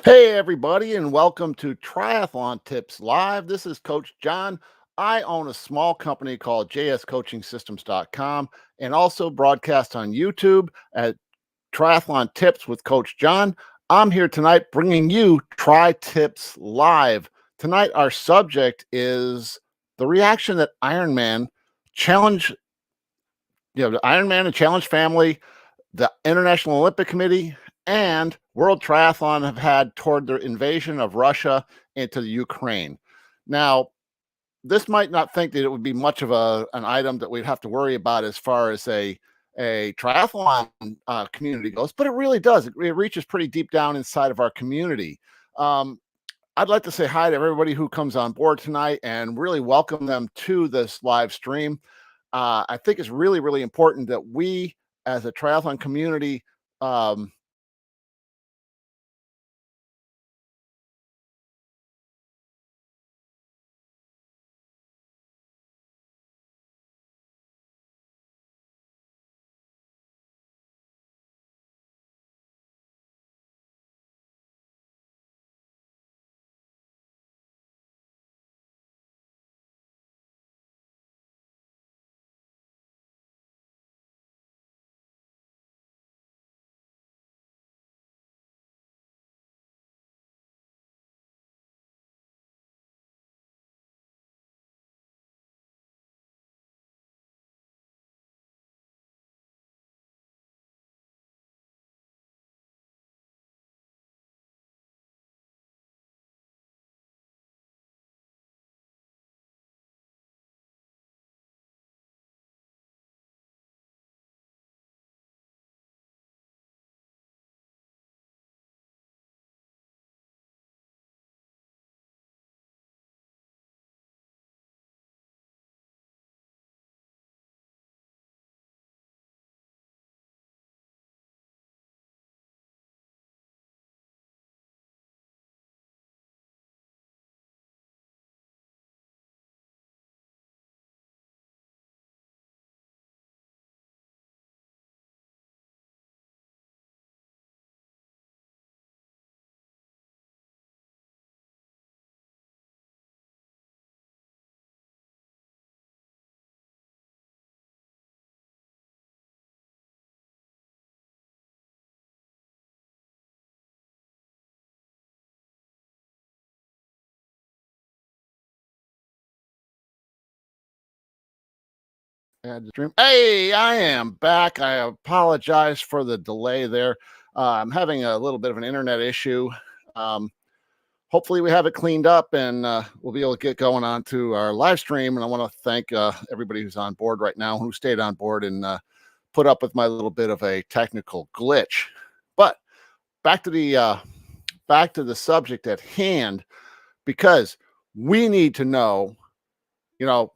Hey, everybody, and welcome to Triathlon Tips Live. This is Coach John. I own a small company called jscoachingsystems.com and also broadcast on YouTube at Triathlon Tips with Coach John. I'm here tonight bringing you Tri Tips Live. Tonight, our subject is the reaction that Challenge, the Ironman and Challenge Family, the International Olympic Committee, and World Triathlon have had toward their invasion of Russia into the Ukraine. Now, this might not think that it would be much of an item that we'd have to worry about as far as a triathlon community goes, but it really does. It reaches pretty deep down inside of our community. Um, I'd like to say hi to everybody who comes on board tonight and really welcome them to this live stream. I think it's really, really important that we, as a triathlon community, um, had to stream. Hey, I am back. I apologize for the delay there. I'm having a little bit of an internet issue. Um, Hopefully, we have it cleaned up and we'll be able to get going on to our live stream. And I want to thank everybody who's on board right now, who stayed on board and put up with my little bit of a technical glitch. But back to the subject at hand, because we need to know, you know,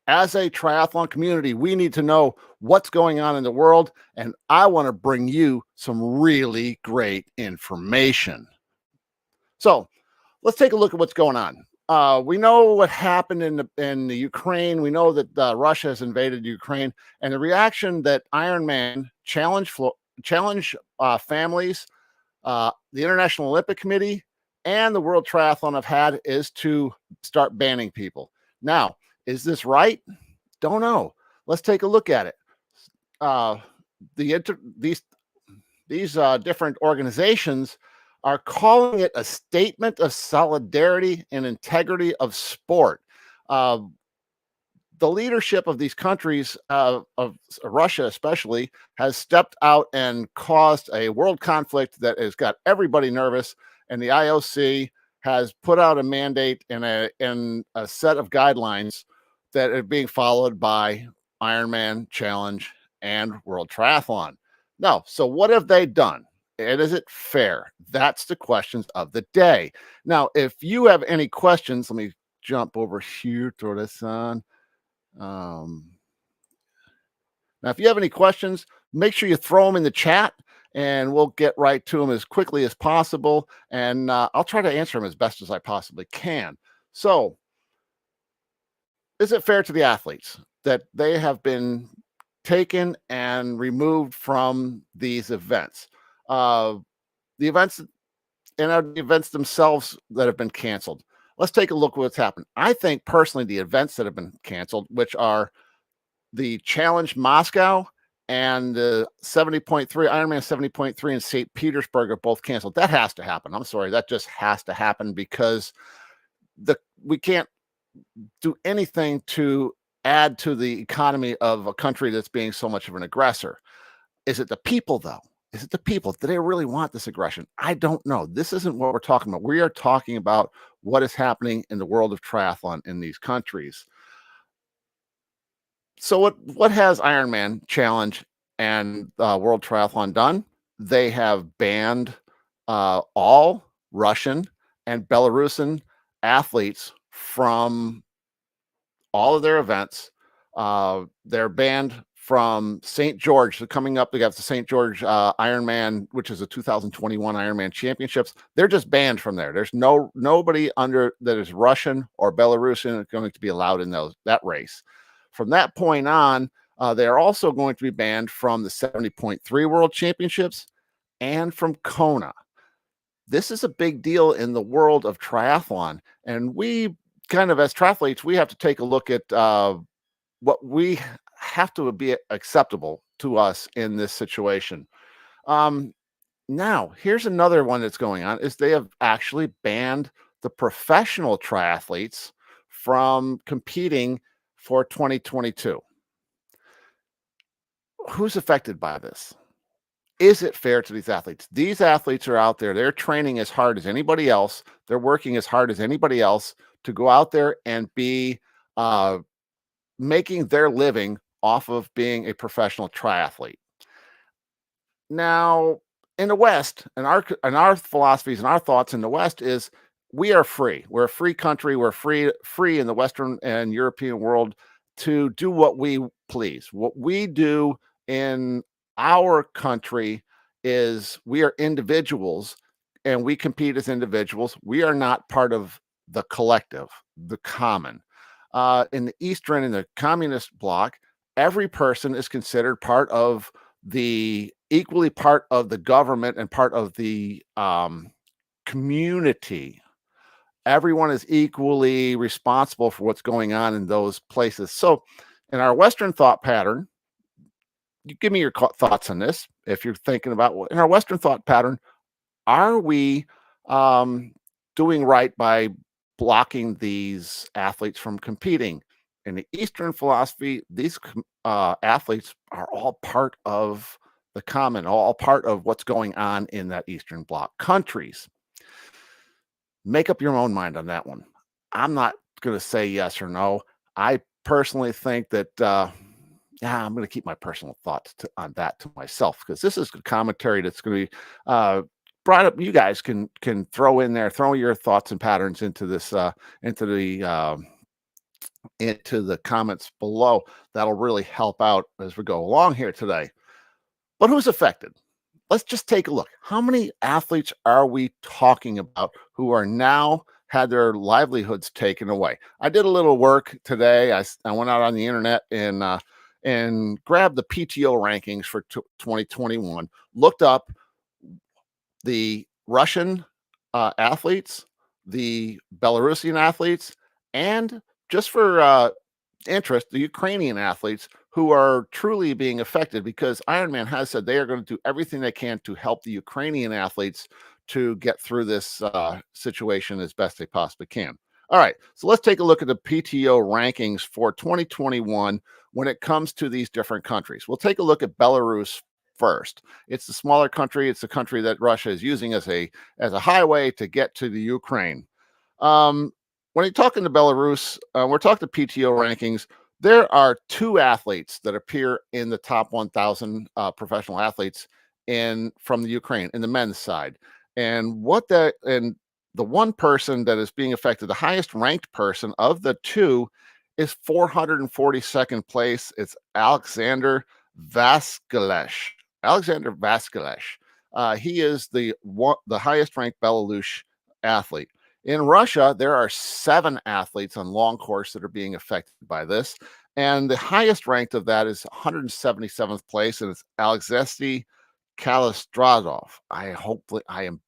as a triathlon community, we need to know what's going on in the world. And I want to bring you some really great information. So let's take a look at what's going on. We know what happened in the Ukraine. We know that Russia has invaded Ukraine, and the reaction that Ironman challenge families, the International Olympic Committee, and the World Triathlon have had is to start banning people. Now, is this right? Don't know. Let's take a look at it. Uh, these different organizations are calling it a statement of solidarity and integrity of sport. Uh, the leadership of these countries, of Russia especially, has stepped out and caused a world conflict that has got everybody nervous. And the IOC has put out a mandate and a set of guidelines that are being followed by Ironman, Challenge, and World Triathlon. Now, so what have they done? And is it fair? That's the questions of the day. Now, if you have any questions, let me jump over here, throw this on. Um, Now, if you have any questions, make sure you throw them in the chat and we'll get right to them as quickly as possible. And I'll try to answer them as best as I possibly can. So, is it fair to the athletes that they have been taken and removed from these events? The events and are the events themselves that have been canceled. Let's take a look at what's happened. I think personally, the events that have been canceled, which are the Challenge Moscow and the 70.3 Ironman 70.3 in St. Petersburg are both canceled. That has to happen. I'm sorry, that just has to happen because we can't do anything to add to the economy of a country that's being so much of an aggressor. Is it the people, though? Is it the people? Do they really want this aggression? I don't know. This isn't what we're talking about. We are talking about what is happening in the world of triathlon in these countries. So what has Ironman Challenge and World Triathlon done? They have banned all Russian and Belarusian athletes from all of their events. They're banned from St. George. So coming up, they got the St. George Ironman, which is a 2021 Ironman Championships. They're just banned from there. There's nobody under that is Russian or Belarusian going to be allowed in that race. From that point on, they are also going to be banned from the 70.3 World Championships and from Kona. This is a big deal in the world of triathlon, and we kind of, as triathletes, we have to take a look at what we have to be acceptable to us in this situation. Now, here's another one that's going on: is they have actually banned the professional triathletes from competing for 2022. Who's affected by this? Is it fair to these athletes? These athletes are out there. They're training as hard as anybody else. They're working as hard as anybody else to go out there and be making their living off of being a professional triathlete. Now, in the West, and our philosophies and our thoughts in the West is we are free. We're a free country. We're free in the Western and European world to do what we please. What we do in our country is we are individuals and we compete as individuals. We are not part of the collective, the common. In the Eastern and the communist bloc, every person is considered part of equally part of the government and part of the community. Everyone is equally responsible for what's going on in those places. So in our Western thought pattern, you give me your thoughts on this. If you're thinking about in our Western thought pattern, are we doing right by blocking these athletes from competing? In the Eastern philosophy, these athletes are all part of the common, all part of what's going on in that Eastern Bloc countries. Make up your own mind on that one. I'm not going to say yes or no. I personally think that I'm going to keep my personal thoughts on that to myself, because this is a commentary that's going to be brought up. You guys can throw your thoughts and patterns into this into the comments below. That'll really help out as we go along here today. But who's affected? Let's just take a look. How many athletes are we talking about who are now had their livelihoods taken away? I did a little work today. I went out on the internet and grabbed the PTO rankings for 2021, looked up the Russian athletes, the Belarusian athletes, and just for interest, the Ukrainian athletes who are truly being affected, because Ironman has said they are going to do everything they can to help the Ukrainian athletes to get through this situation as best they possibly can. All right, so let's take a look at the PTO rankings for 2021 when it comes to these different countries. We'll take a look at Belarus first. It's the smaller country. It's the country that Russia is using as a highway to get to the Ukraine. When you're talking to Belarus, we're talking to PTO rankings. There are two athletes that appear in the top 1,000 professional athletes from the Ukraine in the men's side, and the one person that is being affected, the highest ranked person of the two, is 442nd place. It's Alexander Vasilish. Alexander Vasilish. He is the highest ranked Belarus athlete. In Russia, there are 7 athletes on long course that are being affected by this. And the highest ranked of that is 177th place, and it's Alexei Kalistrazov. I am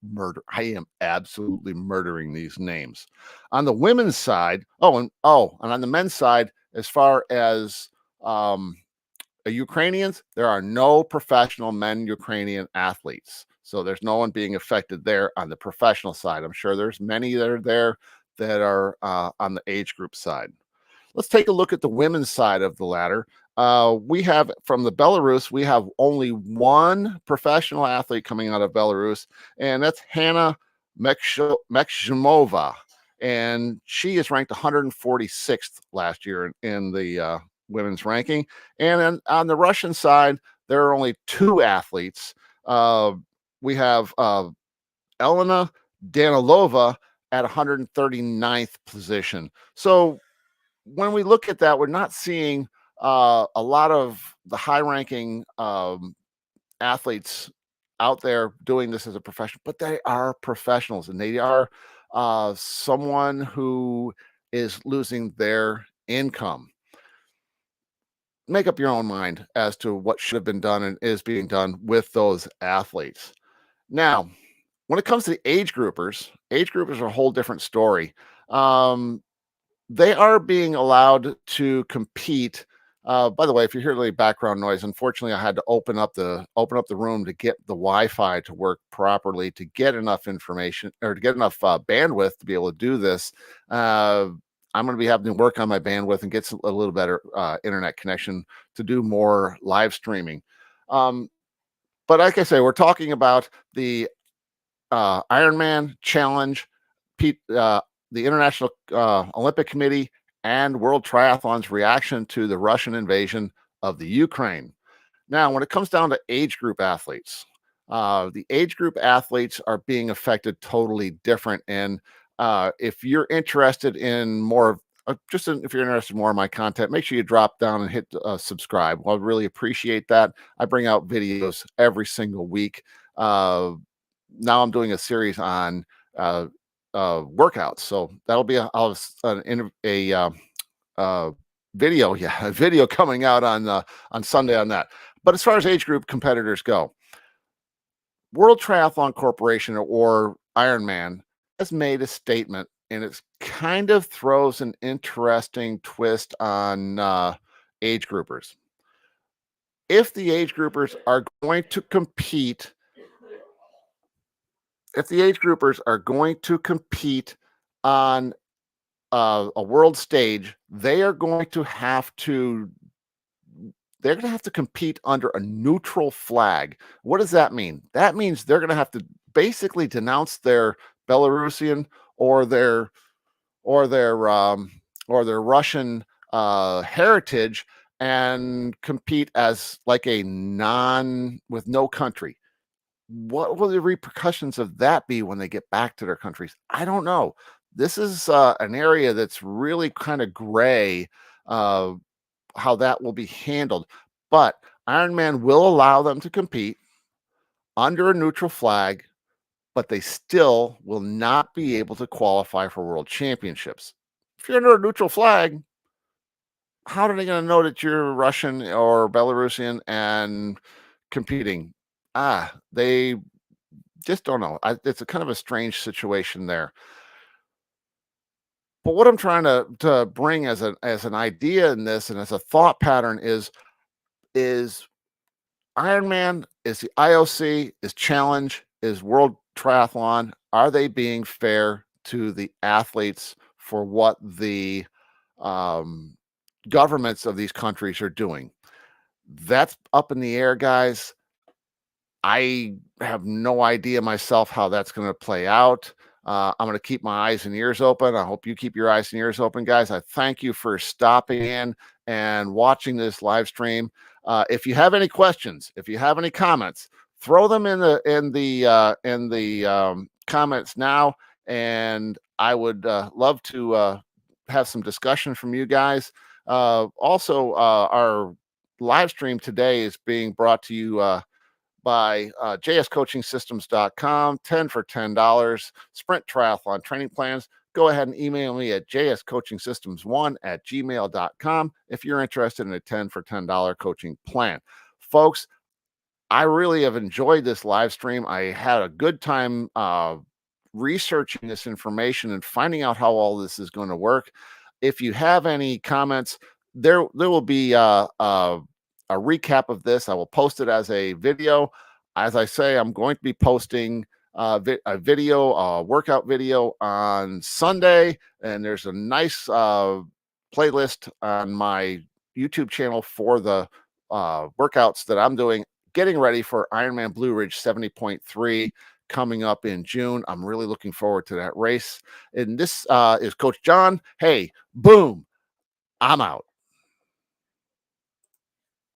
absolutely murdering these names. On the women's side, and on the men's side, as far as um, Ukrainians, there are no professional men Ukrainian athletes. So there's no one being affected there on the professional side. I'm sure there's many that are there that are on the age group side. Let's take a look at the women's side of the ladder. We have from the Belarus, we have only one professional athlete coming out of Belarus, and that's Hannah Mekshimova. And she is ranked 146th last year in the women's ranking. And then on the Russian side, there are only two athletes. We have Elena Danilova at 139th position. So when we look at that, we're not seeing a lot of the high-ranking athletes out there doing this as a profession, but they are professionals, and they are someone who is losing their income. Make up your own mind as to what should have been done and is being done with those athletes. Now, when it comes to the age groupers are a whole different story. They are being allowed to compete. By the way, if you hear any background noise, unfortunately, I had to open up the room to get the Wi-Fi to work properly, to get enough information or to get enough bandwidth to be able to do this. I'm going to be having to work on my bandwidth and get a little better internet connection to do more live streaming. But like I say, we're talking about the Ironman Challenge, the International Olympic Committee, and World Triathlon's reaction to the Russian invasion of the Ukraine. Now, when it comes down to age group athletes, the age group athletes are being affected totally different. And if you're interested in more, if you're interested in more of my content, make sure you drop down and hit subscribe. I'll really appreciate that. I bring out videos every single week. Now I'm doing a series on workouts, so that'll be a video coming out on Sunday on that. But as far as age group competitors go, World Triathlon Corporation or Ironman has made a statement, and it kind of throws an interesting twist on age groupers. If the age groupers are going to compete on a world stage, they're going to have to compete under a neutral flag. What does that mean? That means they're going to have to basically denounce their Belarusian or their Russian heritage and compete as like a with no country. What will the repercussions of that be when they get back to their countries? I don't know. This is an area that's really kind of gray, how that will be handled. But Ironman will allow them to compete under a neutral flag, but they still will not be able to qualify for world championships. If you're under a neutral flag, how are they going to know that you're Russian or Belarusian and competing? They just don't know. It's a kind of a strange situation there. But what I'm trying to bring as an idea in this and as a thought pattern is Ironman, is the IOC, is Challenge, is World Triathlon, are they being fair to the athletes for what the governments of these countries are doing? That's up in the air, guys. I have no idea myself how that's going to play out. I'm going to keep my eyes and ears open. I hope you keep your eyes and ears open, guys. I thank you for stopping in and watching this live stream. If you have any questions, if you have any comments, throw them in the comments now, and I would love to have some discussion from you guys. Also, our live stream today is being brought to you by jscoachingsystems.com, 10 for $10, Sprint Triathlon training plans. Go ahead and email me at jscoachingsystems1@gmail.com if you're interested in a 10 for $10 coaching plan. Folks, I really have enjoyed this live stream. I had a good time researching this information and finding out how all this is going to work. If you have any comments, there will be a recap of this. I will post it as a video. As I say, I'm going to be posting a video, a workout video on Sunday, and there's a nice playlist on my YouTube channel for the workouts that I'm doing, getting ready for Ironman Blue Ridge 70.3 coming up in June. I'm really looking forward to that race. And this is Coach John. Hey, boom, I'm out.